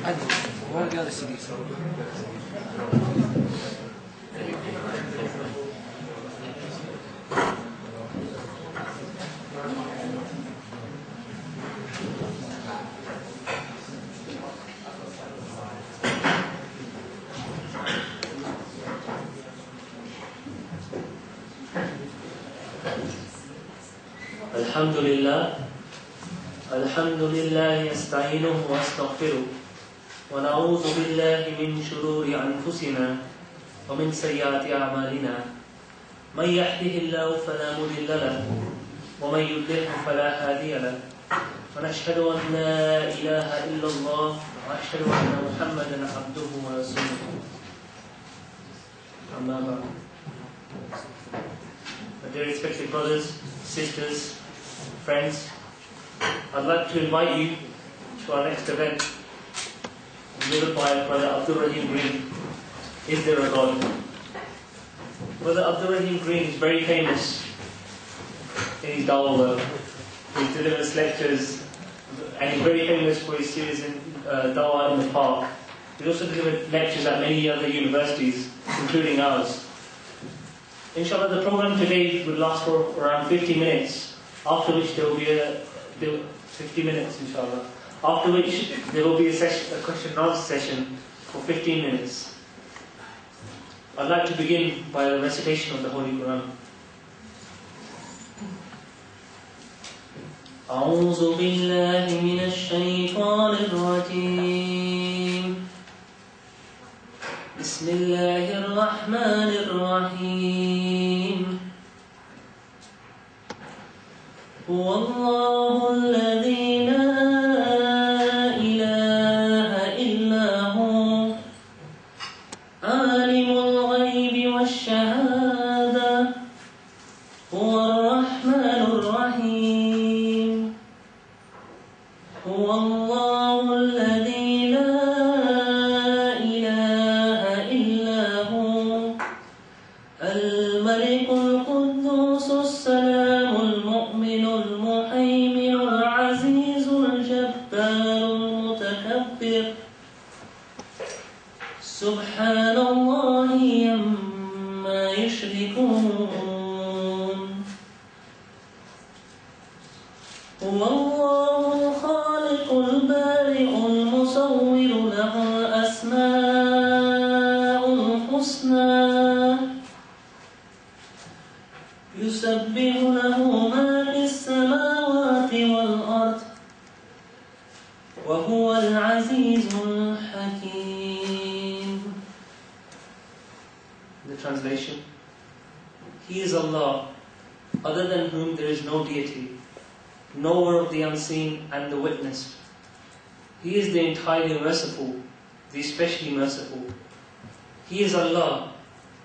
Where are the other CDs? الحمد لله يستعينه واستغفره ونعوذ بالله من شرور أنفسنا ومن سيئات أعمالنا من يهده الله فلا مضل له ومن يضلل فلا هادي له ونشهد أن لا إله إلا الله وأشهد أن محمدا عبده ورسوله أما بعد. Dear respected brothers, sisters, friends, I'd like to invite you to our next event, delivered by Brother Abdur Raheem Green. Is there a God? Brother Abdur Raheem Green is very famous in his dawah work. He delivers lectures and he's very famous for his series in dawah in the park. He's also delivered lectures at many other universities, including ours. Inshallah, the program today will last for around 50 minutes, after which there will be 50 minutes, inshallah. After which there will be a question and answer session for 15 minutes. I'd like to begin by the recitation of the Holy Quran. أعوذ بالله من الشيطان الرجيم بسم الله الرحمن الرحيم هو الله الذي لا إله إلا هو عالم الغيب والشهادة هو الرحمن الرحيم هو الله الذي لا إله إلا هو الملك القدوس السلام المؤمن المهيمن العزيز الجبار المتكبر سبحان الله عما يشركون هو الله الخالق البارئ المصور له الأسماء الحسنى يسبح له ما في السماوات والأرض وهو العزيز الحكيم. The translation: He is Allah, other than whom there is no deity, knower of the unseen and the witnessed. He is the entirely merciful, the especially merciful. He is Allah,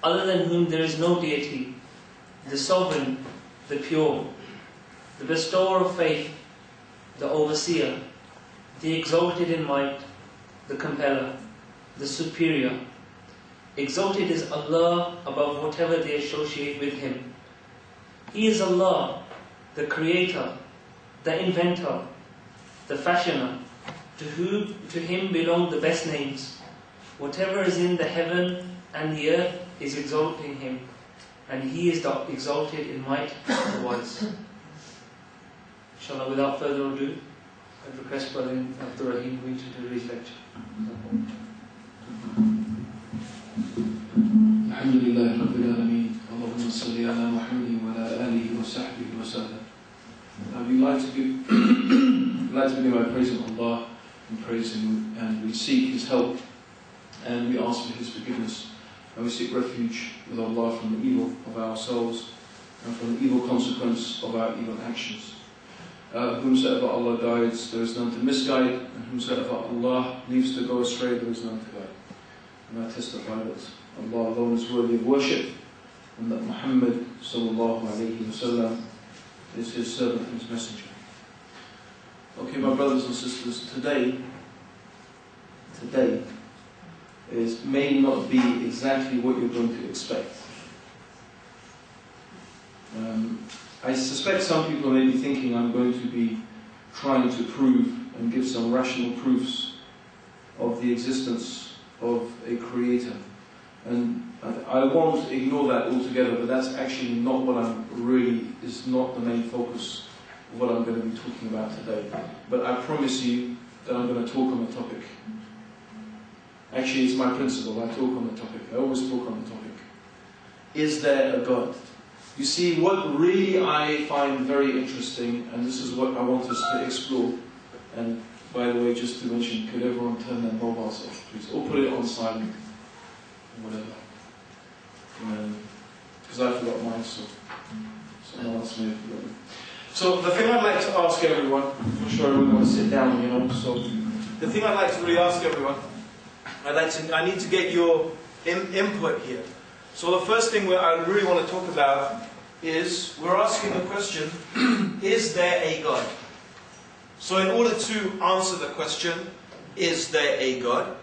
other than whom there is no deity, the sovereign, the pure, the bestower of faith, the overseer, the exalted in might, the compeller, the superior. Exalted is Allah above whatever they associate with Him. He is Allah, the creator, the inventor, the fashioner, to Him belong the best names. Whatever is in the heaven and the earth is exalting Him, and He is exalted in might and wise. Inshallah, without further ado, I'd request Brother Abdur Raheem to do his lecture. Alhamdulillah Rabbil Alameen. Allahumma salli ala Muhammadin wa ala alihi wa sahbihi wa sallam. We'd like to begin by praising Allah and praise Him, and we seek His help and we ask for His forgiveness. And we seek refuge with Allah from the evil of ourselves and from the evil consequence of our evil actions. Whomsoever Allah guides, there is none to misguide, and whomsoever Allah leaves to go astray, there is none to guide. And I testify that Allah alone is worthy of worship, and that Muhammad sallallahu alayhi wa sallam is His servant and His messenger. Okay, my brothers and sisters, today may not be exactly what you're going to expect. I suspect some people may be thinking I'm going to be trying to prove and give some rational proofs of the existence of a creator. And I won't ignore that altogether, but that's actually not what is not the main focus of what I'm going to be talking about today. But I promise you that I'm going to talk on the topic. Actually, it's my principle. I talk on the topic. I always talk on the topic. Is there a God? You see, what really I find very interesting, and this is what I want us to explore, and by the way, just to mention, could everyone turn their mobiles off, please? Or put it on silent, or whatever. Because I forgot mine, so someone else may have forgotten. So the thing I'd like to ask everyone, I'm sure everyone wants to sit down, you know, so the thing I'd like to really ask everyone, I need to get your input here. So the first thing I really want to talk about is, we're asking the question, is there a God? So in order to answer the question, is there a God?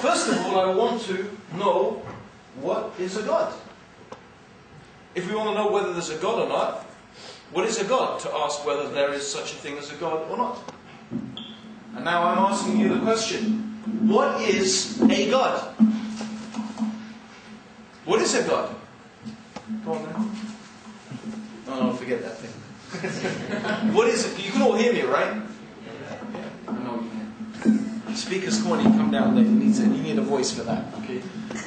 First of all, I want to know, what is a God? If we want to know whether there's a God or not, what is a God? To ask whether there is such a thing as a God or not. And now I'm asking you the question, what is a God? What is a God? Go on then. No, forget that thing. What is it? You can all hear me, right? Yeah. I know you can. Speakers, come on, you come down there. You need a voice for that. Okay.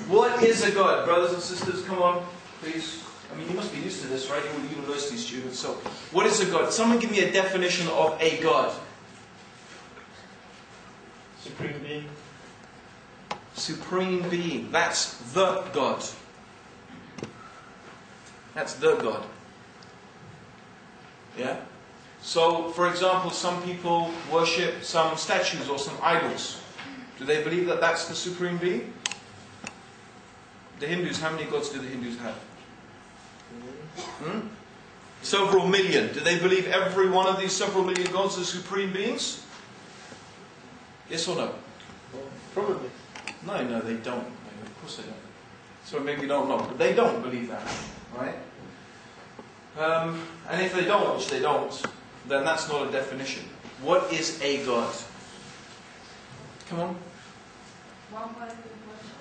What is a God? Brothers and sisters, come on, please. I mean, you must be used to this, right? You're university students. So, what is a God? Someone give me a definition of a God. Supreme being. Supreme being. That's the God. That's the God. Yeah? So, for example, some people worship some statues or some idols. Do they believe that that's the supreme being? The Hindus, how many gods do the Hindus have? Several million. Do they believe every one of these several million gods are supreme beings? Yes or no? Probably. No, they don't. Of course they don't. So maybe you don't know, but they don't believe that, right? And if they don't, which they don't, then that's not a definition. What is a God? Come on. One worthy of worship.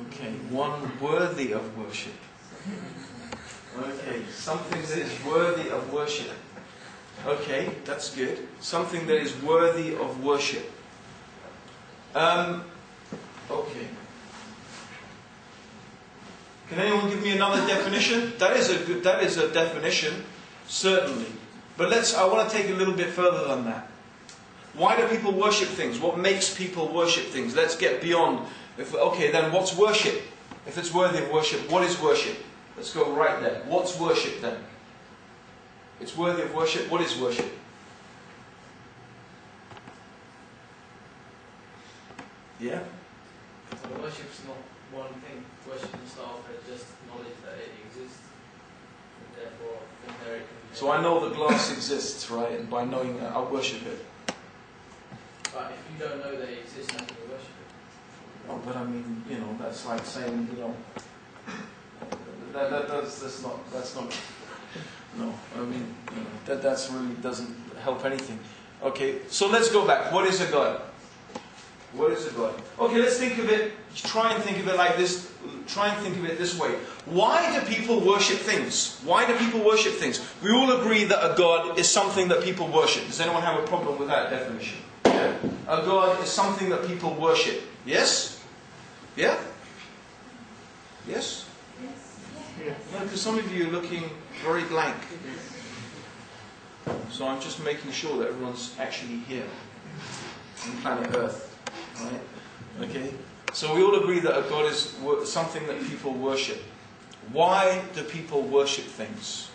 Okay, one worthy of worship. Okay, something that is worthy of worship. Okay, that's good. Something that is worthy of worship. Okay. Can anyone give me another definition? That is a definition, certainly. But I want to take it a little bit further than that. Why do people worship things? What makes people worship things? Let's get beyond. Okay, then what's worship? If it's worthy of worship, what is worship? Let's go right there. What's worship then? It's worthy of worship. What is worship? Yeah? So worship's not one thing. Worship can start off as just knowledge that it exists. And therefore, from there it can be... So I know the glass exists, right? And by knowing that, I'll worship it. But if you don't know that it exists, how can you worship it? Oh, but I mean, you know, that's like saying, you know, that's not. No, I mean, you know, that's really doesn't help anything. Okay, so let's go back. What is a God? What is a God? Okay, let's think of it. Try and think of it like this. Try and think of it this way. Why do people worship things? Why do people worship things? We all agree that a God is something that people worship. Does anyone have a problem with that definition? Yeah? A God is something that people worship. Yes? Yeah? Yes? Yes. No, because some of you are looking very blank. So I'm just making sure that everyone's actually here on planet Earth. Right? Okay? So we all agree that a God is something that people worship. Why do people worship things?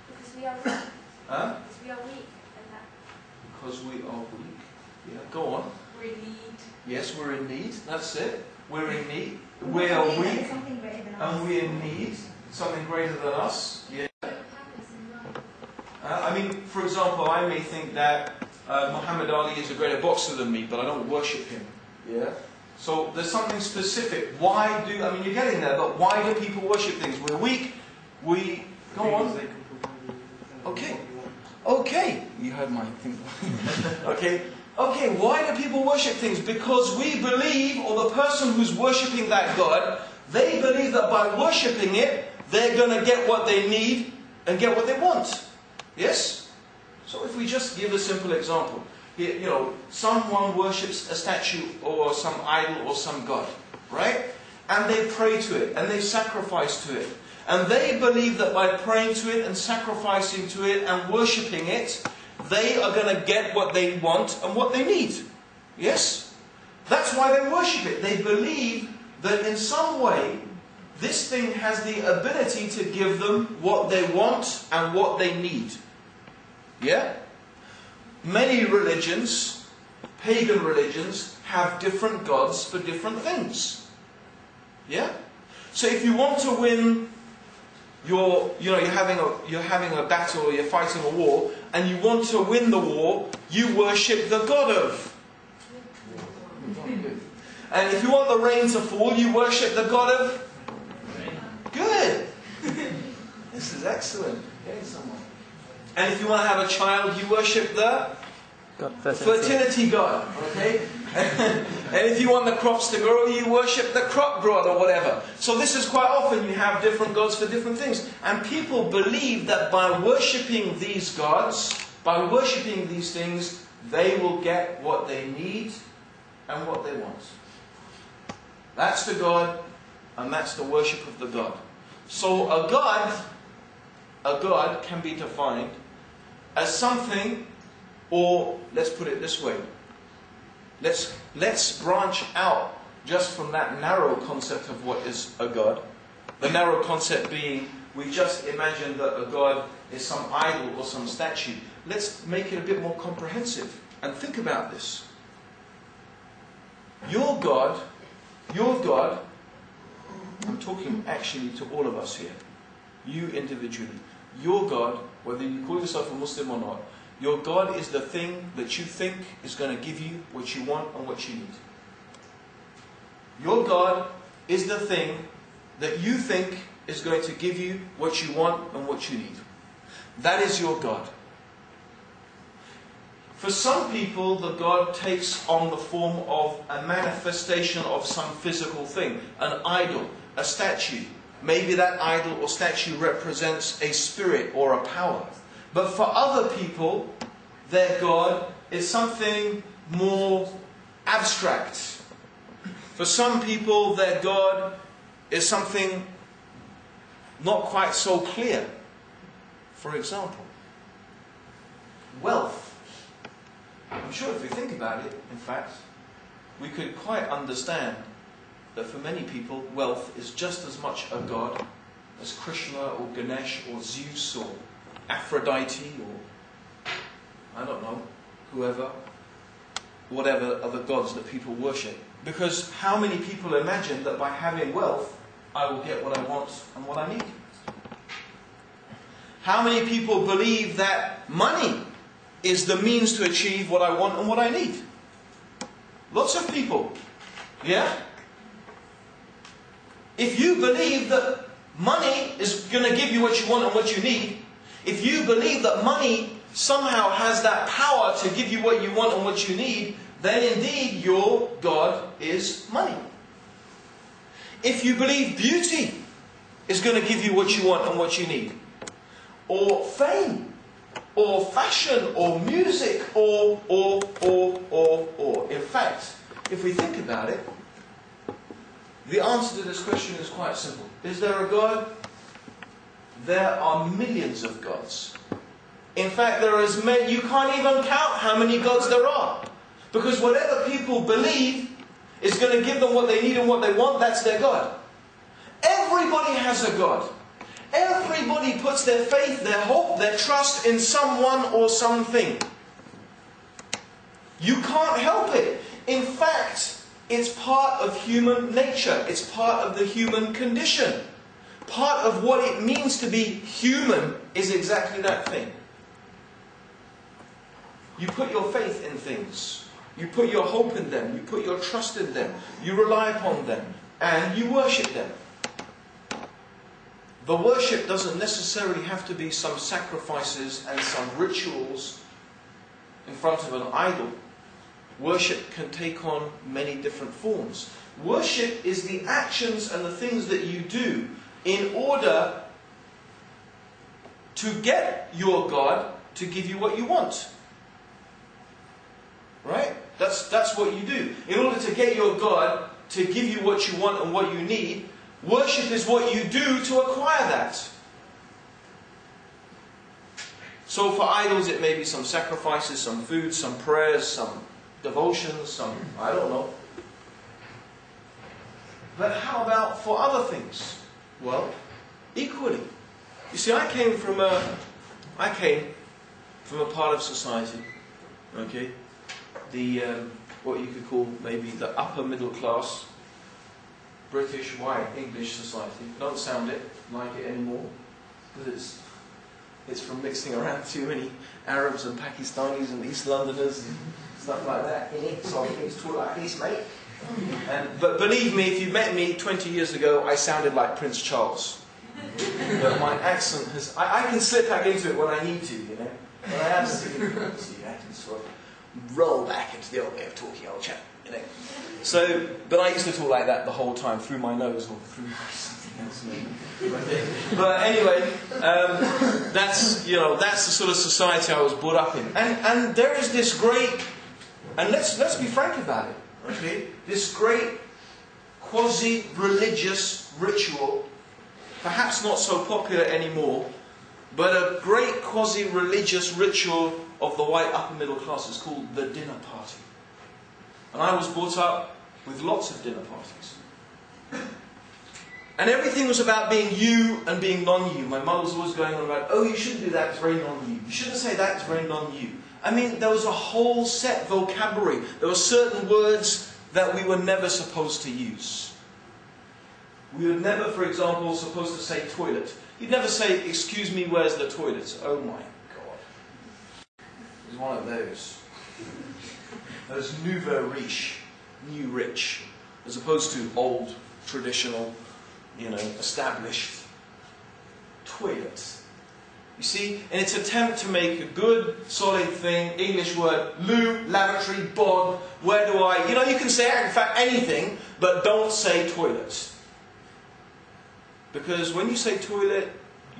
Because we are weak. Huh? Because we are weak. And that Because we are weak. Yeah, go on. we're in need. Yes, we're in need. That's it. We're in need. We are weak. Something greater than us. And we're in need. Something greater than us. Yeah. I mean, for example, I may think that Muhammad Ali is a greater boxer than me, but I don't worship him. Yeah? So there's something specific. I mean, you're getting there, but why do people worship things? We're weak. Go on. Okay. Okay, you heard my thing. Okay, why do people worship things? Because we believe, or the person who's worshipping that God, they believe that by worshipping it, they're going to get what they need and get what they want. Yes? So if we just give a simple example. You know, someone worships a statue or some idol or some god, right? And they pray to it and they sacrifice to it. And they believe that by praying to it and sacrificing to it and worshipping it, they are going to get what they want and what they need. Yes? That's why they worship it. They believe that in some way, this thing has the ability to give them what they want and what they need. Yeah? Many religions, pagan religions, have different gods for different things. Yeah? So if you want to win you're having a battle, or you're fighting a war, and you want to win the war, you worship the god of. And if you want the rain to fall, you worship the god of. Good. This is excellent. Getting someone. And if you want to have a child, you worship the fertility god. Okay? And if you want the crops to grow, you worship the crop god or whatever. So this is quite often you have different gods for different things. And people believe that by worshipping these gods, by worshipping these things, they will get what they need and what they want. That's the God, and that's the worship of the God. So a God can be defined as something, or let's put it this way. Let's branch out just from that narrow concept of what is a God. The narrow concept being, we just imagine that a God is some idol or some statue. Let's make it a bit more comprehensive and think about this. Your God, I'm talking actually to all of us here, you individually. Your God, whether you call yourself a Muslim or not, your God is the thing that you think is going to give you what you want and what you need. Your God is the thing that you think is going to give you what you want and what you need. That is your God. For some people, the God takes on the form of a manifestation of some physical thing, an idol, a statue. Maybe that idol or statue represents a spirit or a power. But for other people, their God is something more abstract. For some people, their God is something not quite so clear. For example, wealth. I'm sure if we think about it, in fact, we could quite understand that for many people, wealth is just as much a god as Krishna or Ganesh or Zeus or Aphrodite or, I don't know, whoever, whatever other gods that people worship. Because how many people imagine that by having wealth, I will get what I want and what I need? How many people believe that money is the means to achieve what I want and what I need? Lots of people. Yeah? If you believe that money is going to give you what you want and what you need, if you believe that money somehow has that power to give you what you want and what you need, then indeed your God is money. If you believe beauty is going to give you what you want and what you need, or fame, or fashion, or music, or. In fact, if we think about it, the answer to this question is quite simple. Is there a God? There are millions of gods. In fact, there are as many, you can't even count how many gods there are. Because whatever people believe is going to give them what they need and what they want, that's their God. Everybody has a God. Everybody puts their faith, their hope, their trust in someone or something. You can't help it. In fact, it's part of human nature. It's part of the human condition. Part of what it means to be human is exactly that thing. You put your faith in things. You put your hope in them. You put your trust in them. You rely upon them. And you worship them. the worship doesn't necessarily have to be some sacrifices and some rituals in front of an idol. Worship can take on many different forms. Worship is the actions and the things that you do in order to get your God to give you what you want. Right? That's what you do. In order to get your God to give you what you want and what you need, worship is what you do to acquire that. So for idols it may be some sacrifices, some food, some prayers, some devotions, some, I don't know. But how about for other things? Well, equally. You see, I came from a part of society, okay, the what you could call maybe the upper middle class, British, white, English society. Don't sound it like it anymore, because it's from mixing around too many Arabs and Pakistanis and East Londoners and stuff like that in it. So it's taught like this, mate. But believe me, if you met me 20 years ago, I sounded like Prince Charles. But my accent has... I can slip back into it when I need to, you know. When I absolutely I can sort of roll back into the old way of talking, old chap, you know. So, but I used to talk like that the whole time, through my nose or through something else maybe. But anyway, that's the sort of society I was brought up in. And there is this great... And let's be frank about it. Okay? This great quasi-religious ritual, perhaps not so popular anymore, but a great quasi-religious ritual of the white upper middle class is called the dinner party. And I was brought up with lots of dinner parties. And everything was about being you and being non-you. My mother was always going on about, oh, you shouldn't do that, it's very non-you. You shouldn't say that, it's very non-you. I mean, there was a whole set vocabulary. There were certain words that we were never supposed to use. We were never, for example, supposed to say toilet. You'd never say, excuse me, where's the toilet? Oh my God. It was one of those. Those nouveau riche, new rich, as opposed to old, traditional, established toilet. You see, in its attempt to make a good, solid thing, English word, loo, lavatory, bog, where do I... you can say, in fact, anything, but don't say toilet. Because when you say toilet,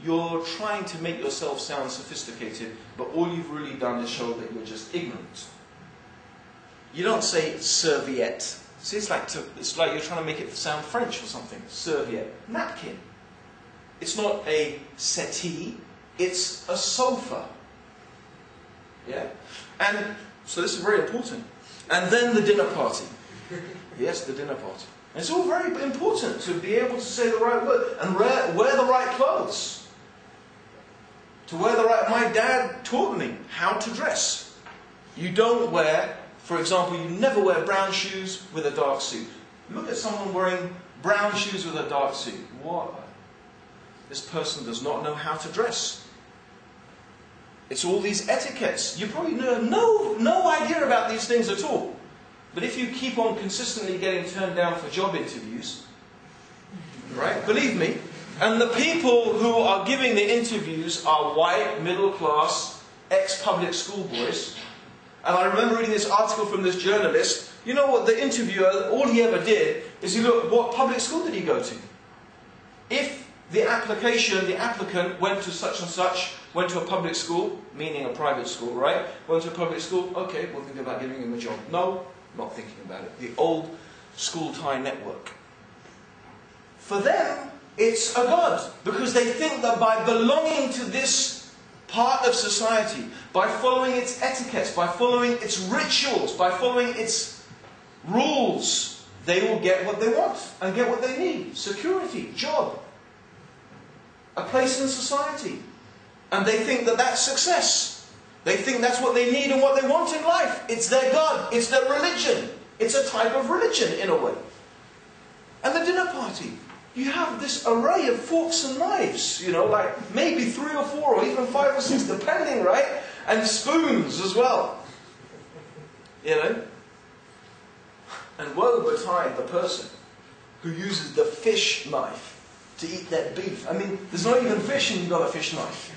you're trying to make yourself sound sophisticated, but all you've really done is show that you're just ignorant. You don't say serviette. See, it's like you're trying to make it sound French or something. Serviette. Napkin. It's not a settee. It's a sofa. Yeah? And so this is very important. And then the dinner party. Yes, the dinner party. And it's all very important to be able to say the right word and wear the right clothes. To wear the right... My dad taught me how to dress. You don't wear... For example, you never wear brown shoes with a dark suit. Look at someone wearing brown shoes with a dark suit. What? This person does not know how to dress. It's all these etiquettes. You probably know no idea about these things at all. But if you keep on consistently getting turned down for job interviews, right? Believe me. And the people who are giving the interviews are white, middle class, ex-public school boys. And I remember reading this article from this journalist. You know what? The interviewer, all he ever did is he looked, what public school did he go to? If the applicant went to such and such, went to a public school, meaning a private school, right? Went to a public school, okay, we'll think about giving him a job. No, not thinking about it. The old school tie network. For them, it's a god. Because they think that by belonging to this part of society, by following its etiquettes, by following its rituals, by following its rules, they will get what they want and get what they need. Security, job, a place in society. And they think that that's success. They think that's what they need and what they want in life. It's their God. It's their religion. It's a type of religion in a way. And the dinner party. You have this array of forks and knives, like maybe 3 or 4 or even 5 or 6, depending, right? And spoons as well. And woe betide the person who uses the fish knife to eat that beef. I mean, there's not even fish and you've got a fish knife.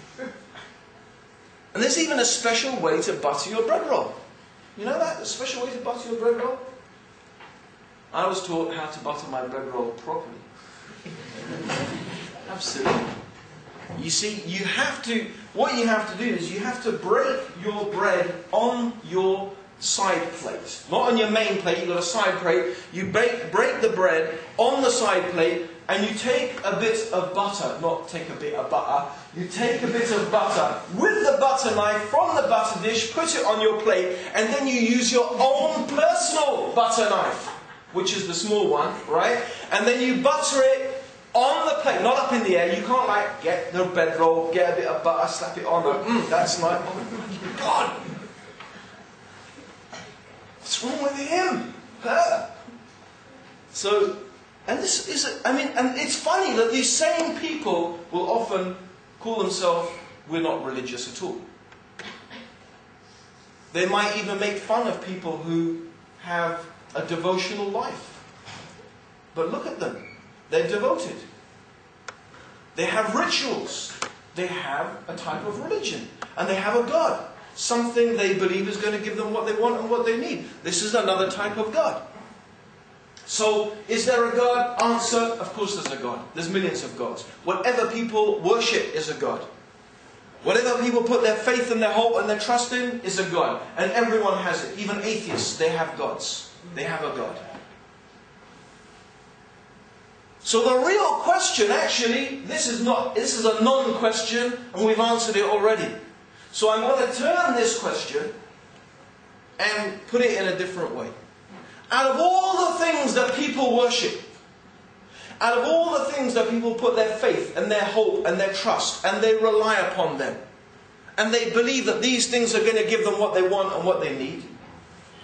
And there's even a special way to butter your bread roll. You know that? A special way to butter your bread roll? I was taught how to butter my bread roll properly. Absolutely. You see, what you have to do is you have to break your bread on your side plate. Not on your main plate, you've got a side plate. You break the bread on the side plate and you take a bit of butter. Not take a bit of butter. You take a bit of butter with the butter knife from the butter dish, put it on your plate, and then you use your own personal butter knife, which is the small one, right? And then you butter it on the plate, not up in the air. You can't like get the bread roll, get a bit of butter, slap it on. That's like, oh my God. What's wrong with him? Her. So, and this is, and it's funny that these same people will often call themselves, we're not religious at all. They might even make fun of people who have a devotional life. But look at them. They're devoted. They have rituals. They have a type of religion. And they have a God. Something they believe is going to give them what they want and what they need. This is another type of God. So, is there a God? Answer, of course there's a God. There's millions of gods. Whatever people worship is a God. Whatever people put their faith and their hope and their trust in is a God. And everyone has it. Even atheists, they have gods. They have a God. So the real question, actually, this is a non-question, and we've answered it already. So I'm going to turn this question and put it in a different way. Out of all the things that people worship, out of all the things that people put their faith and their hope and their trust, and they rely upon them, and they believe that these things are going to give them what they want and what they need,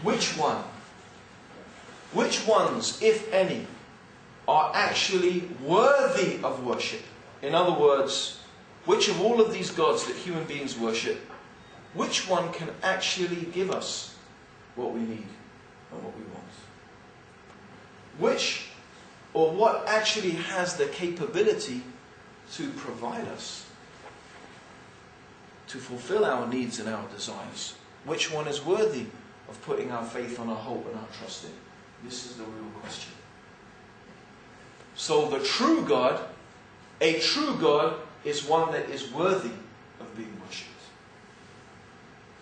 which ones, if any, are actually worthy of worship? In other words, which of all of these gods that human beings worship, which one can actually give us what we need and what we want? Which, or what actually has the capability to provide us, to fulfill our needs and our desires? Which one is worthy of putting our faith and our hope and our trust in? This is the real question. So the true God, a true God, is one that is worthy of being worshipped.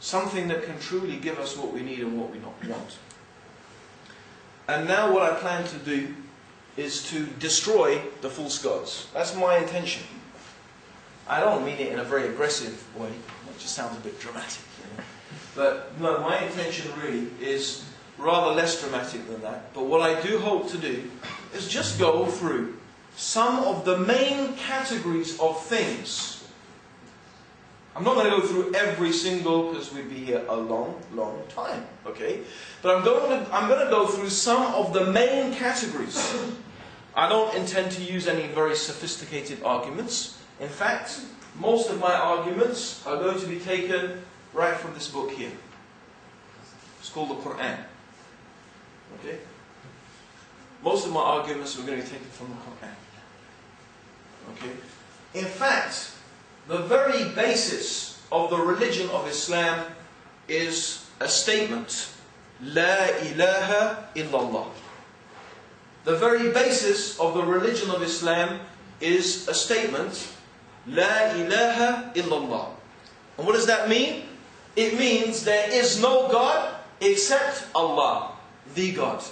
Something that can truly give us what we need and what we not want. And now what I plan to do is to destroy the false gods. That's my intention. I don't mean it in a very aggressive way. It just sounds a bit dramatic. You know? But no, my intention really is rather less dramatic than that. But what I do hope to do is just go through some of the main categories of things. I'm not going to go through every single, because we'd be here a long, long time. Okay? But I'm going to go through some of the main categories. I don't intend to use any very sophisticated arguments. In fact, most of my arguments are going to be taken right from this book here. It's called the Quran. Okay? Most of my arguments are going to be taken from the Quran. Okay? In fact, the very basis of the religion of Islam is a statement. La ilaha illallah. The very basis of the religion of Islam is a statement. La ilaha illallah. And what does that mean? It means there is no God except Allah, the God.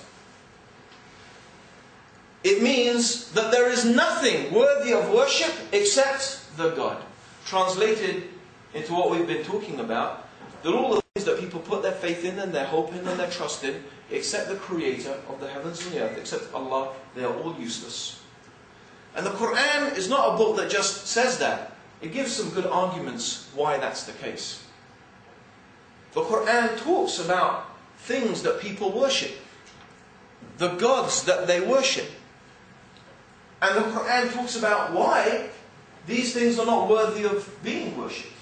It means that there is nothing worthy of worship except the God. Translated into what we've been talking about, that all the things that people put their faith in and their hope in and their trust in, except the Creator of the heavens and the earth, except Allah, they are all useless. And the Quran is not a book that just says that. It gives some good arguments why that's the case. The Quran talks about things that people worship, the gods that they worship. And the Quran talks about why these things are not worthy of being worshipped.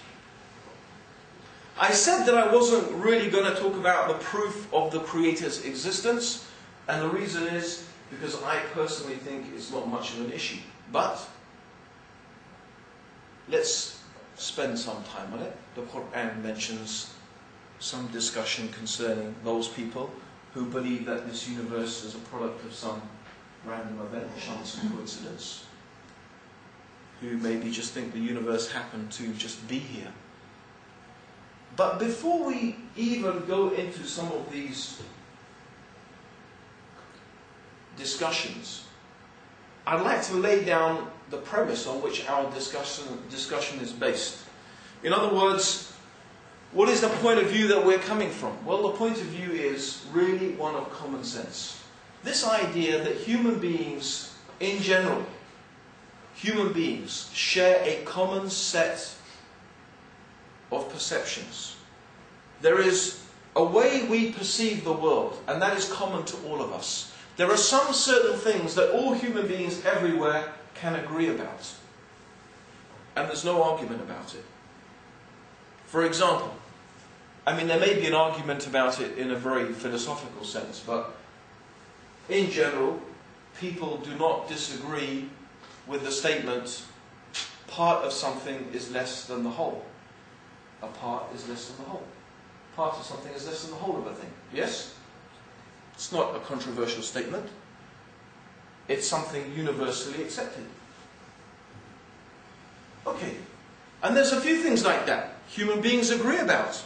I said that I wasn't really going to talk about the proof of the Creator's existence, and the reason is because I personally think it's not much of an issue. But let's spend some time on it. The Quran mentions some discussion concerning those people who believe that this universe is a product of some random event, chance and coincidence, who maybe just think the universe happened to just be here. But before we even go into some of these discussions, I'd like to lay down the premise on which our discussion is based. In other words, what is the point of view that we're coming from? Well, the point of view is really one of common sense. This idea that human beings, in general, human beings share a common set of perceptions. There is a way we perceive the world, and that is common to all of us. There are some certain things that all human beings everywhere can agree about. And there's no argument about it. For example, there may be an argument about it in a very philosophical sense, but in general, people do not disagree with the statement, part of something is less than the whole. A part is less than the whole. Part of something is less than the whole of a thing. Yes? It's not a controversial statement. It's something universally accepted. Okay. And there's a few things like that human beings agree about.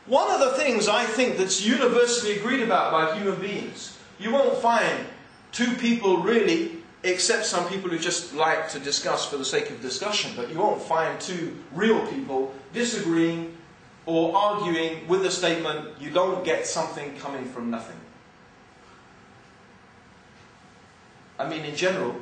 One of the things I think that's universally agreed about by human beings, you won't find two people really, except some people who just like to discuss for the sake of discussion, but you won't find two real people disagreeing or arguing with the statement, you don't get something coming from nothing. In general,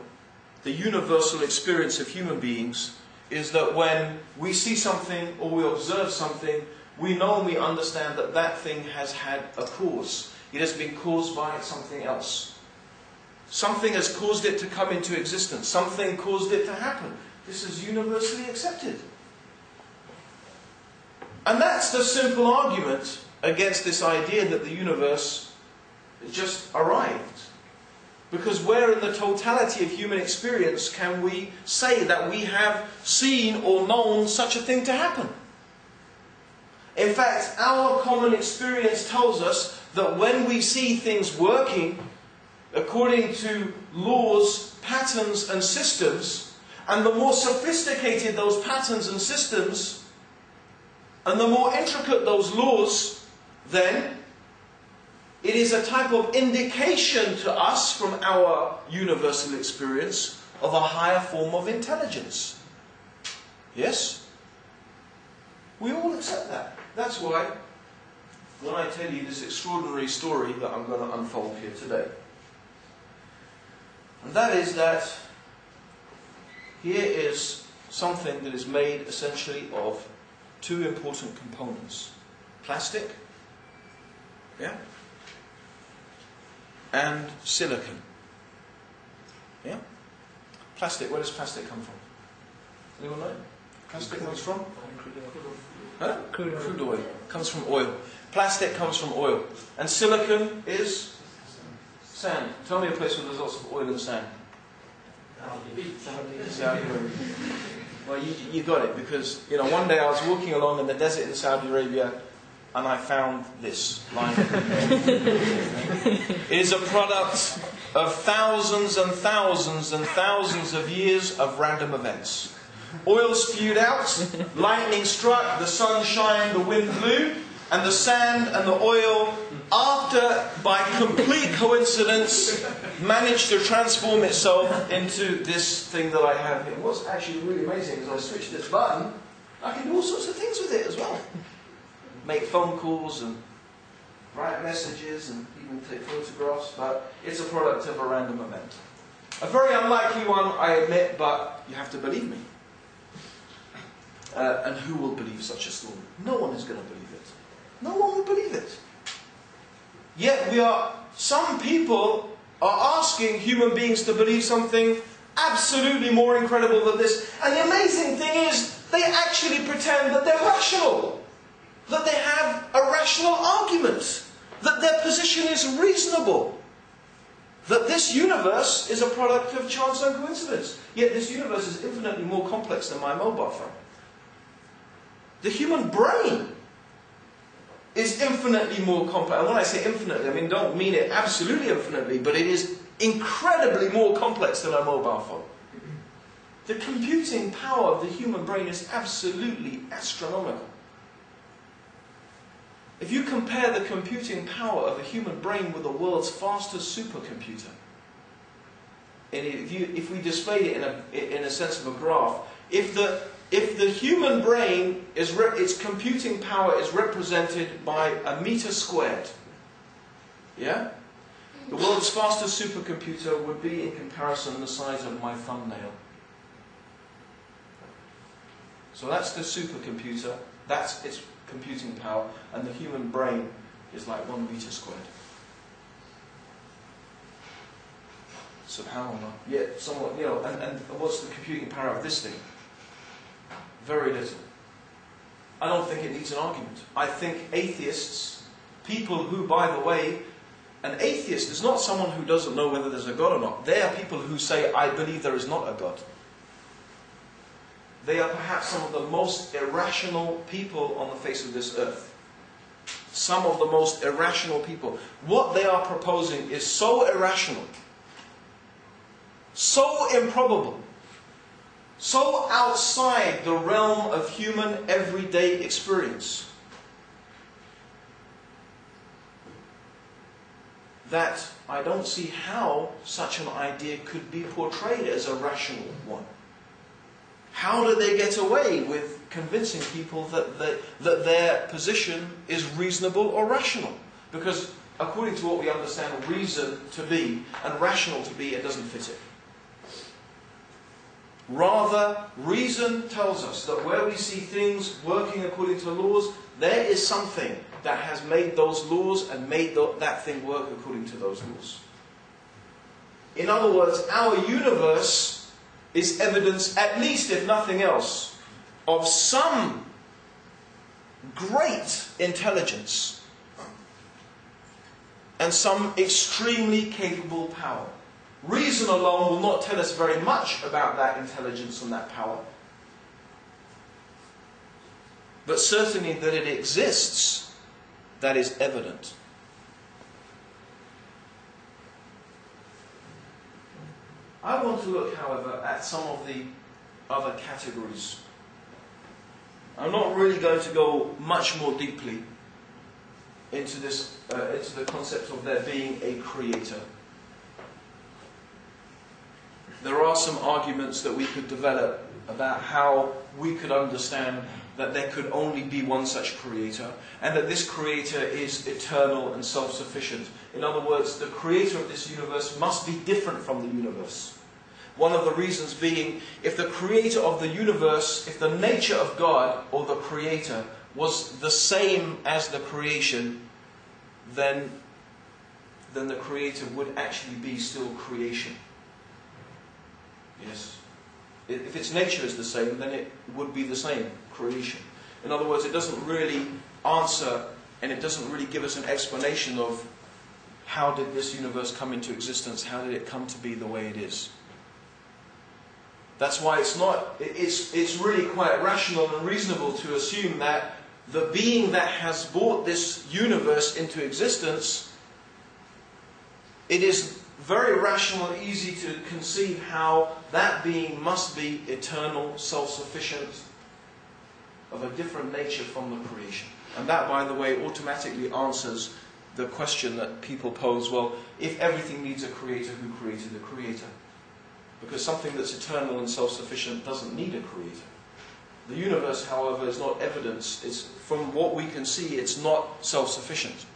the universal experience of human beings is that when we see something or we observe something, we know and we understand that that thing has had a cause. It has been caused by something else. Something has caused it to come into existence. Something caused it to happen. This is universally accepted. And that's the simple argument against this idea that the universe just arrived. Because where in the totality of human experience can we say that we have seen or known such a thing to happen? In fact, our common experience tells us that when we see things working according to laws, patterns and systems, and the more sophisticated those patterns and systems, and the more intricate those laws, then it is a type of indication to us from our universal experience of a higher form of intelligence. Yes? We all accept that. That's why, when I tell you this extraordinary story that I'm going to unfold here today, and that is that here is something that is made essentially of two important components. Plastic, yeah, and silicon. Yeah? Plastic, where does plastic come from? Anyone know? Plastic comes from? Huh? Crude oil. Comes from oil. Plastic comes from oil. And silicon is sand. Tell me a place where there's lots of oil and sand. Saudi Arabia. Well, you got it, because one day I was walking along in the desert in Saudi Arabia and I found this lying. It is a product of thousands and thousands and thousands of years of random events. Oil spewed out, lightning struck, the sun shined, the wind blew, and the sand and the oil, after, by complete coincidence, managed to transform itself into this thing that I have here. What's actually really amazing is I switch this button, I can do all sorts of things with it as well. Make phone calls and write messages and even take photographs, but it's a product of a random event. A very unlikely one, I admit, but you have to believe me. And who will believe such a story? No one is going to believe it. No one will believe it. Yet some people are asking human beings to believe something absolutely more incredible than this. And the amazing thing is, they actually pretend that they're rational. That they have a rational argument. That their position is reasonable. that this universe is a product of chance and coincidence. Yet this universe is infinitely more complex than my mobile phone. The human brain is infinitely more complex. And when I say infinitely, I mean don't mean it absolutely infinitely, but it is incredibly more complex than a mobile phone. The computing power of the human brain is absolutely astronomical. If you compare the computing power of a human brain with the world's fastest supercomputer, and if we displayed it in a sense of a graph, if the human brain its computing power is represented by a meter squared, yeah, the world's fastest supercomputer would be in comparison the size of my thumbnail. So that's the supercomputer. That's its computing power, and the human brain is like 1 meter squared. SubhanAllah. Yet, somewhat, and what's the computing power of this thing? Very little. I don't think it needs an argument. I think atheists, people who, by the way, an atheist is not someone who doesn't know whether there's a God or not. They are people who say, I believe there is not a God. They are perhaps some of the most irrational people on the face of this earth. Some of the most irrational people. What they are proposing is so irrational, so improbable, so outside the realm of human everyday experience, that I don't see how such an idea could be portrayed as a rational one. How do they get away with convincing people that their position is reasonable or rational? Because according to what we understand reason to be and rational to be, it doesn't fit it. Rather, reason tells us that where we see things working according to laws, there is something that has made those laws and made that thing work according to those laws. In other words, our universe is evidence, at least if nothing else, of some great intelligence and some extremely capable power. Reason alone will not tell us very much about that intelligence and that power. But certainly that it exists, that is evident. I want to look, however, at some of the other categories. I'm not really going to go much more deeply into this, into the concept of there being a creator. There are some arguments that we could develop about how we could understand that there could only be one such creator, and that this creator is eternal and self-sufficient. In other words, the creator of this universe must be different from the universe. One of the reasons being, if the creator of the universe, if the nature of God or the creator was the same as the creation, then the creator would actually be still creation. Yes. If its nature is the same, then it would be the same creation. In other words, it doesn't really answer, and it doesn't really give us an explanation of how did this universe come into existence, how did it come to be the way it is. That's why it's really quite rational and reasonable to assume that the being that has brought this universe into existence, it is very rational and easy to conceive how that being must be eternal, self-sufficient, of a different nature from the creation. And that, by the way, automatically answers the question that people pose, well, if everything needs a creator, who created the creator? Because something that's eternal and self-sufficient doesn't need a creator. The universe, however, is not evidence. It's, from what we can see, it's not self-sufficient.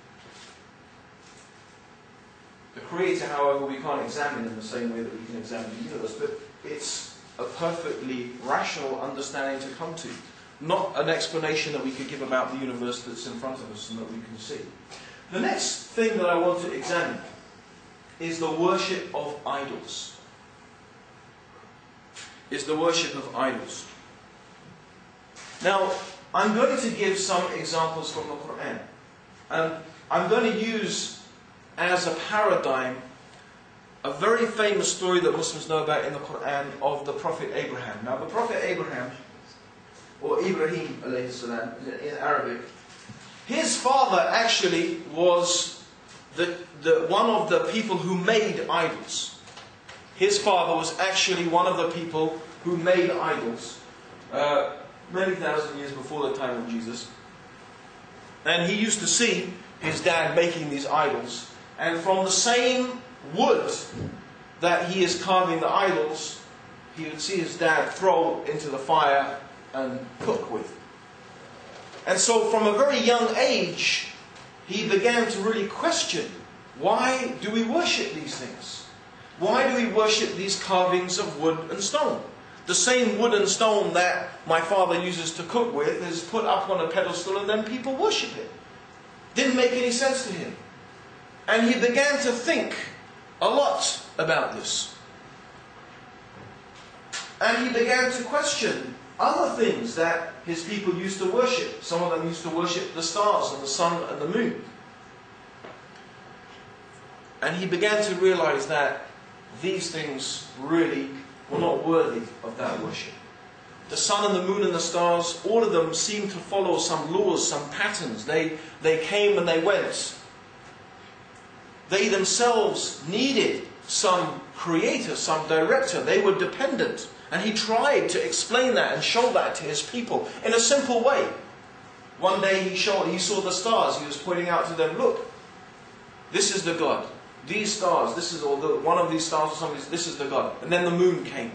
The creator, however, we can't examine in the same way that we can examine the universe, but it's a perfectly rational understanding to come to. Not an explanation that we could give about the universe that's in front of us and that we can see. The next thing that I want to examine is the worship of idols. Now, I'm going to give some examples from the Quran. And I'm going to use as a paradigm a very famous story that Muslims know about in the Quran of the Prophet Abraham. Now the Prophet Abraham, or Ibrahim alayhi salam in Arabic, his father actually was one of the people who made idols. His father was actually one of the people who made idols many thousand years before the time of Jesus. And he used to see his dad making these idols. And from the same wood that he is carving the idols, he would see his dad throw into the fire and cook with. And so from a very young age, he began to really question, why do we worship these things? Why do we worship these carvings of wood and stone? The same wood and stone that my father uses to cook with is put up on a pedestal and then people worship it. Didn't make any sense to him. And he began to think a lot about this. And he began to question other things that his people used to worship. Some of them used to worship the stars and the sun and the moon. And he began to realize that these things really were not worthy of that worship. The sun and the moon and the stars, all of them seemed to follow some laws, some patterns. They came and they went. They themselves needed some creator, some director. They were dependent. And he tried to explain that and show that to his people in a simple way. One day he saw the stars. He was pointing out to them, look, this is the God. These stars, this is one of these stars or something, this is the God. And then the moon came.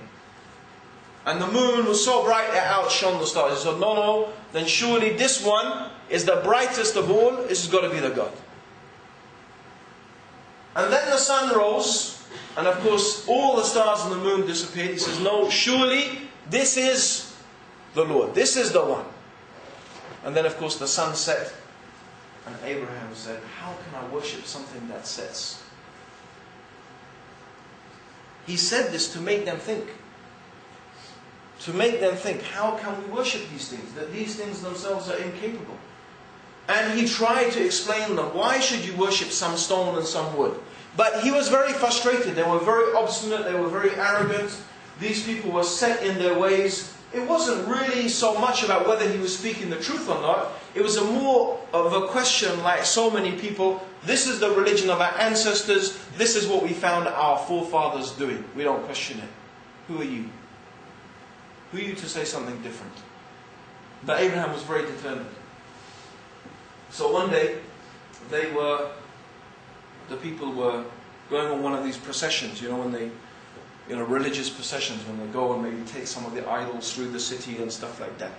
And the moon was so bright it outshone the stars. He said, no, then surely this one is the brightest of all. This has got to be the God. And then the sun rose. And of course, all the stars and the moon disappeared. He says, no, surely this is the Lord. This is the one. And then of course the sun set. And Abraham said, how can I worship something that sets? He said this to make them think. To make them think, how can we worship these things? That these things themselves are incapable. And he tried to explain to them, why should you worship some stone and some wood? But he was very frustrated. They were very obstinate. They were very arrogant. These people were set in their ways. It wasn't really so much about whether he was speaking the truth or not. It was more of a question like so many people. This is the religion of our ancestors. This is what we found our forefathers doing. We don't question it. Who are you? Who are you to say something different? But Abraham was very determined. So one day, the people were going on one of these processions, religious processions, when they go and maybe take some of the idols through the city and stuff like that.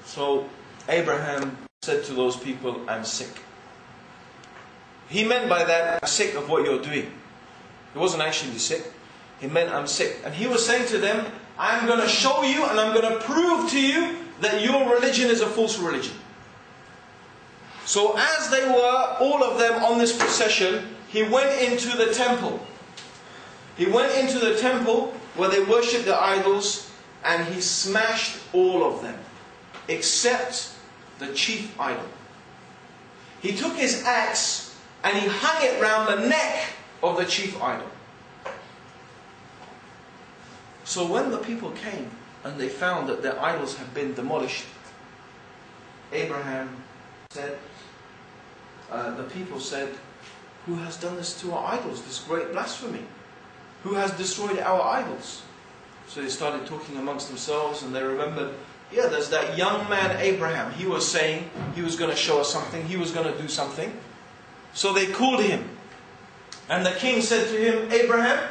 So Abraham said to those people, I'm sick. He meant by that, I'm sick of what you're doing. He wasn't actually sick. He meant, I'm sick. And he was saying to them, I'm going to show you and I'm going to prove to you that your religion is a false religion. So as they were, all of them on this procession, he went into the temple. He went into the temple where they worshipped the idols and he smashed all of them, except the chief idol. He took his axe and he hung it round the neck of the chief idol. So when the people came and they found that their idols had been demolished, Abraham said, the people said, who has done this to our idols, this great blasphemy? Who has destroyed our idols? So they started talking amongst themselves and they remembered, yeah, there's that young man Abraham. He was saying he was going to show us something, he was going to do something. So they called him. And the king said to him, Abraham,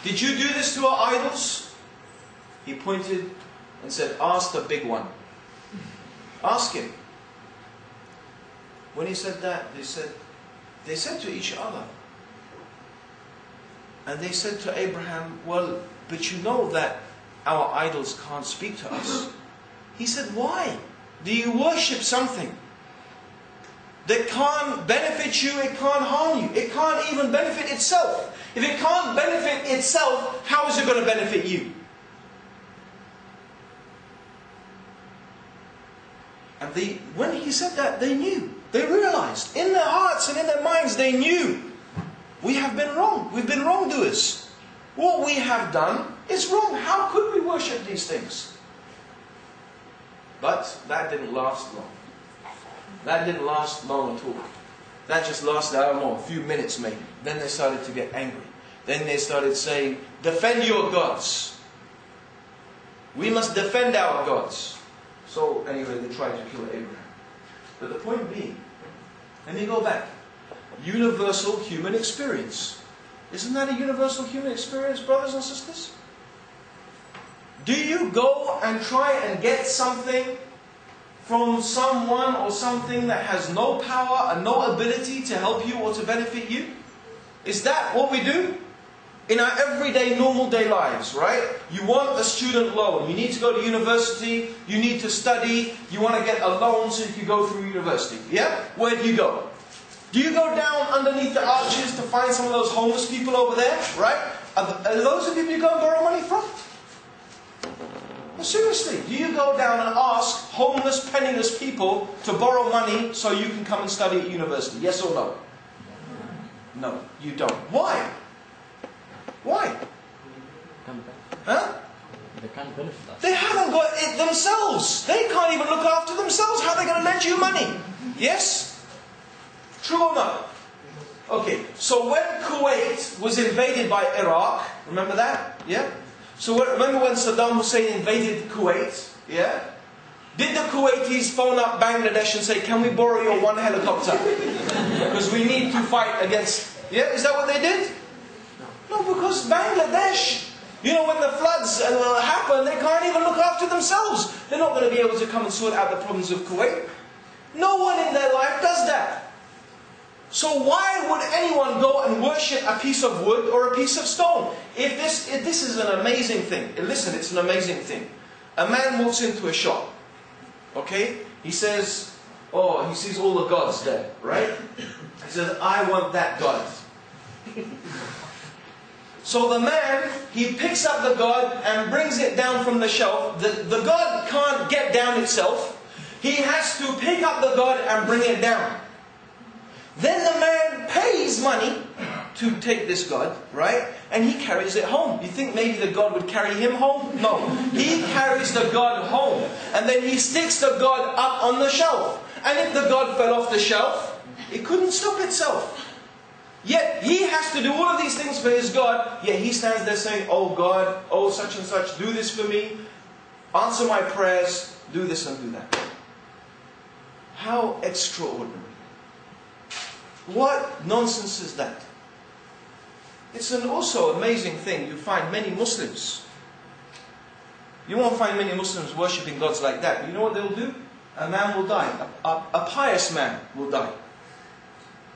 did you do this to our idols? He pointed and said, ask the big one. Ask him. When he said that, they said to each other. And they said to Abraham, well, but you know that our idols can't speak to us. He said, why? Do you worship something that can't benefit you, it can't harm you, it can't even benefit itself? If it can't benefit itself, how is it going to benefit you? And when he said that, they knew. They realized, in their hearts and in their minds, they knew We have been wrong. We've been wrongdoers. What we have done is wrong. How could we worship these things? But that didn't last long. That didn't last long at all. That just lasted, I don't know, a few minutes maybe. Then they started to get angry. Then they started saying, defend your gods. We must defend our gods. So anyway, they tried to kill Abraham. But the point being, let me go back. Universal human experience. Isn't that a universal human experience, brothers and sisters? Do you go and try and get something from someone or something that has no power and no ability to help you or to benefit you? Is that what we do? In our everyday, normal day lives, right? You want a student loan. You need to go to university. You need to study. You want to get a loan so you can go through university. Yeah? Where do you go? Do you go down underneath the arches to find some of those homeless people over there? Right? Are those the people you go and borrow money from? Well, seriously, do you go down and ask homeless, penniless people to borrow money so you can come and study at university? Yes or no? No, you don't. Why? Why? Huh? They can't benefit us. They haven't got it themselves. They can't even look after themselves. How are they going to lend you money? Yes? True or not? Okay, so when Kuwait was invaded by Iraq, remember that? Yeah? So remember when Saddam Hussein invaded Kuwait? Yeah? Did the Kuwaitis phone up Bangladesh and say, can we borrow your one helicopter? Because we need to fight against... Yeah, is that what they did? No, because Bangladesh, you know, when the floods happen, they can't even look after themselves. They're not going to be able to come and sort out the problems of Kuwait. No one in their life does that. So why would anyone go and worship a piece of wood or a piece of stone? If this is an amazing thing. Listen, it's an amazing thing. A man walks into a shop. Okay? He says, oh, he sees all the gods there, right? He says, I want that god. So the man, he picks up the god and brings it down from the shelf. The god can't get down itself. He has to pick up the god and bring it down. Then the man pays money to take this god, right? And he carries it home. You think maybe the god would carry him home? No. He carries the god home. And then he sticks the god up on the shelf. And if the god fell off the shelf, it couldn't stop itself. Yet he has to do all of these things for his God. Yet he stands there saying, oh God, oh such and such, do this for me. Answer my prayers. Do this and do that. How extraordinary. What nonsense is that? It's an also amazing thing. You find many Muslims. You won't find many Muslims worshipping gods like that. You know what they'll do? A man will die. A pious man will die.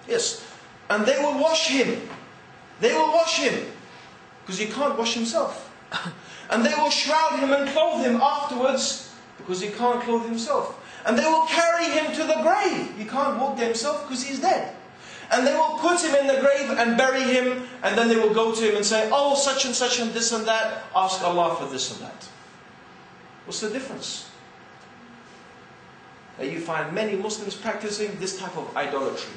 Yes. And they will wash him. They will wash him. Because he can't wash himself. And they will shroud him and clothe him afterwards. Because he can't clothe himself. And they will carry him to the grave. He can't walk there himself because he's dead. And they will put him in the grave and bury him. And then they will go to him and say, oh, such and this and that. Ask Allah for this and that. What's the difference? That you find many Muslims practicing this type of idolatry.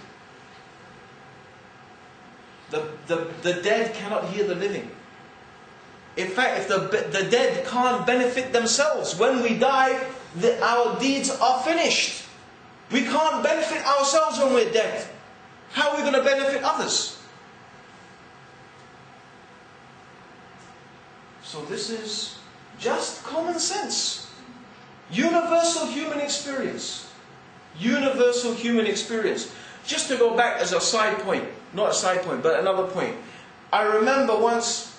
The dead cannot hear the living. In fact, if the dead can't benefit themselves, when we die, our deeds are finished. We can't benefit ourselves when we're dead. How are we going to benefit others? So this is just common sense. Universal human experience. Universal human experience. Just to go back as a side point, not a side point, but another point. I remember once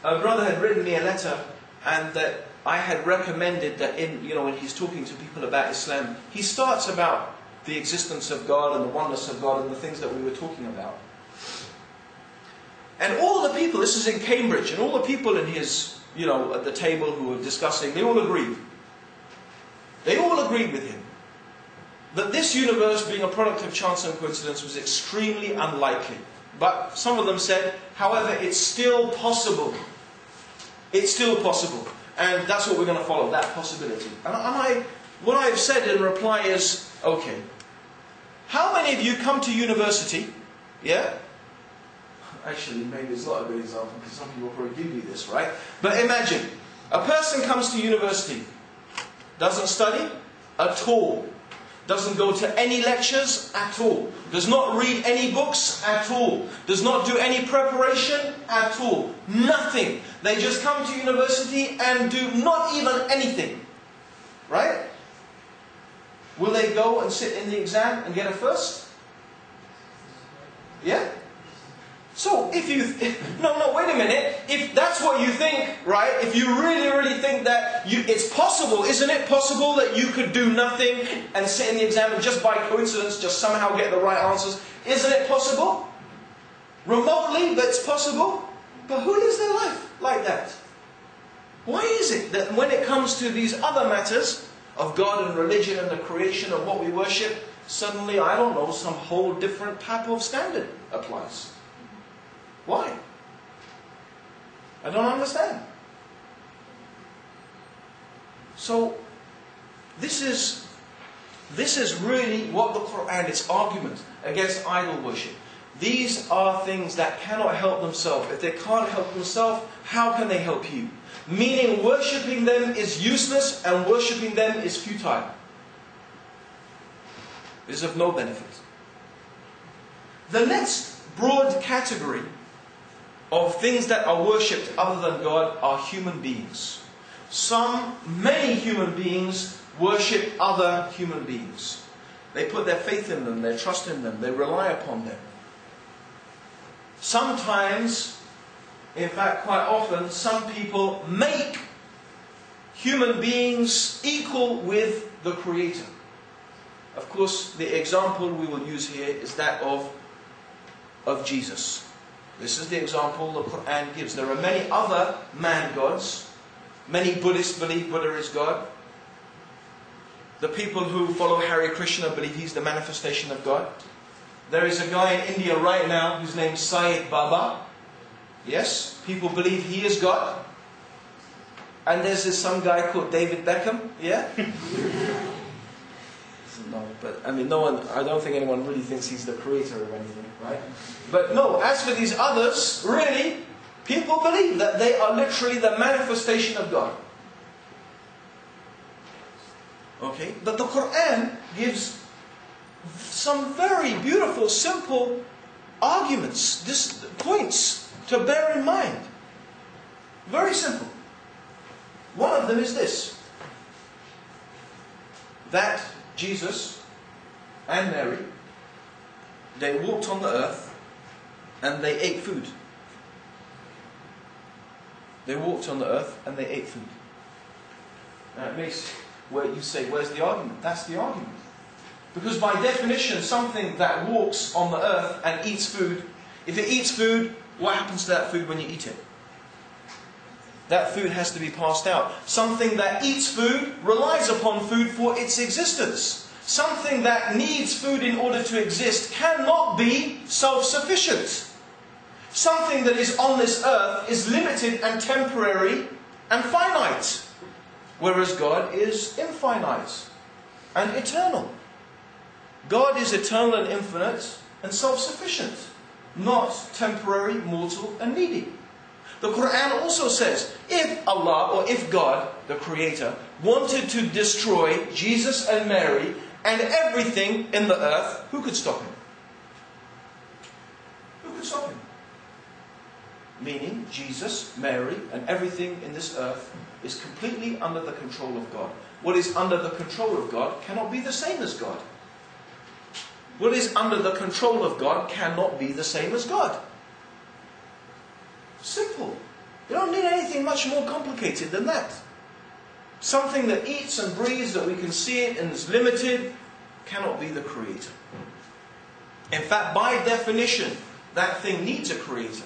a brother had written me a letter, and that I had recommended that when he's talking to people about Islam, he starts about the existence of God and the oneness of God and the things that we were talking about. And all the people, this is in Cambridge, and all the people in his, at the table who were discussing, they all agreed. They all agreed with him that this universe, being a product of chance and coincidence, was extremely unlikely. But some of them said, however, it's still possible. It's still possible. And that's what we're going to follow, that possibility. And what I've said in reply is, okay, how many of you come to university, yeah? actually, maybe it's not a good example because some people probably give you this, right? But imagine, a person comes to university, doesn't study at all, doesn't go to any lectures at all, does not read any books at all, does not do any preparation at all, nothing. They just come to university and do not even anything, right? Will they go and sit in the exam and get a first? Yeah? So if you... No, wait a minute. If that's what you think, right? If you really think that it's possible, isn't it possible that you could do nothing and sit in the exam and just by coincidence just somehow get the right answers? Isn't it possible? Remotely, but it's possible. But who lives their life like that? Why is it that when it comes to these other matters of God and religion and the creation of what we worship, suddenly, I don't know, some whole different type of standard applies? Why? I don't understand. So, this is really what the Quran, its argument against idol worship. These are things that cannot help themselves. If they can't help themselves, how can they help you? Meaning worshipping them is useless and worshipping them is futile. It is of no benefit. The next broad category of things that are worshipped other than God are human beings. Many human beings worship other human beings. They put their faith in them, they trust in them, they rely upon them. Sometimes, in fact quite often, some people make human beings equal with the Creator. Of course, the example we will use here is that of Jesus. This is the example the Quran gives. There are many other man gods. Many Buddhists believe Buddha is God. The people who follow Hare Krishna believe he's the manifestation of God. There is a guy in India right now whose name is Sai Baba. Yes, people believe he is God. And there's some guy called David Beckham. Yeah? No, but I mean, I don't think anyone really thinks he's the creator or anything, right? But no, as for these others, really, people believe that they are literally the manifestation of God. Okay? But the Quran gives some very beautiful, simple arguments, points to bear in mind. Very simple. One of them is this: that Jesus and Mary, they walked on the earth and they ate food. They walked on the earth and they ate food. Now it makes where you say, where's the argument? That's the argument. Because by definition, something that walks on the earth and eats food, if it eats food, what happens to that food when you eat it? That food has to be passed out. Something that eats food relies upon food for its existence. Something that needs food in order to exist cannot be self-sufficient. Something that is on this earth is limited and temporary and finite. Whereas God is infinite and eternal. God is eternal and infinite and self-sufficient, not temporary, mortal and needy. The Quran also says, if Allah, or if God, the Creator, wanted to destroy Jesus and Mary and everything in the earth, who could stop Him? Who could stop Him? Meaning, Jesus, Mary, and everything in this earth is completely under the control of God. What is under the control of God cannot be the same as God. What is under the control of God cannot be the same as God. Simple. You don't need anything much more complicated than that. Something that eats and breathes, that we can see it and is limited, cannot be the Creator. In fact, by definition, that thing needs a Creator.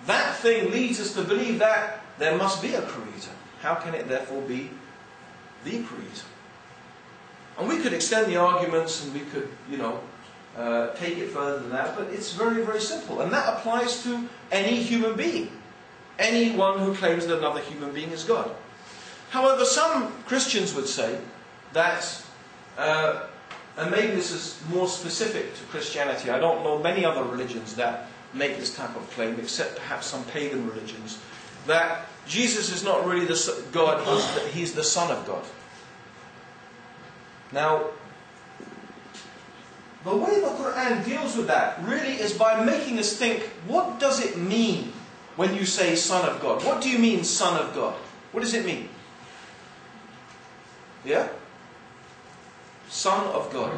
That thing leads us to believe that there must be a Creator. How can it therefore be the Creator? And we could extend the arguments and we could, take it further than that, but it's very, very simple. And that applies to any human being. Anyone who claims that another human being is God. However, some Christians would say that, and maybe this is more specific to Christianity, I don't know many other religions that make this type of claim, except perhaps some pagan religions, that Jesus is not really the God, he's the Son of God. Now, the way the Quran deals with that really is by making us think, what does it mean when you say Son of God? What do you mean Son of God? What does it mean? Yeah? Son of God.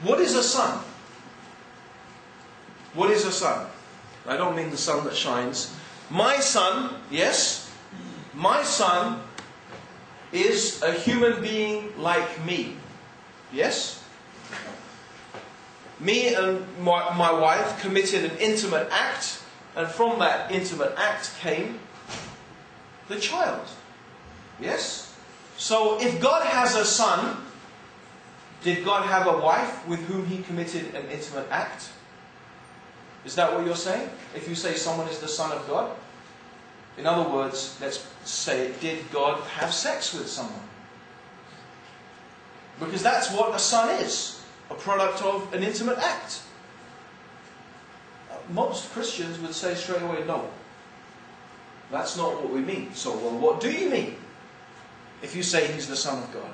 What is a son? What is a son? I don't mean the sun that shines. My son, yes, my son is a human being like me. Yes? Me and my wife committed an intimate act, and from that intimate act came the child. Yes? So if God has a son, did God have a wife with whom he committed an intimate act? Is that what you're saying? If you say someone is the Son of God? In other words, let's say, did God have sex with someone? Because that's what a son is. A product of an intimate act. Most Christians would say straight away, no. That's not what we mean. So, well, what do you mean? If you say he's the Son of God.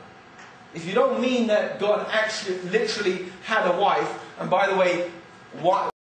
If you don't mean that God actually, literally had a wife, and by the way,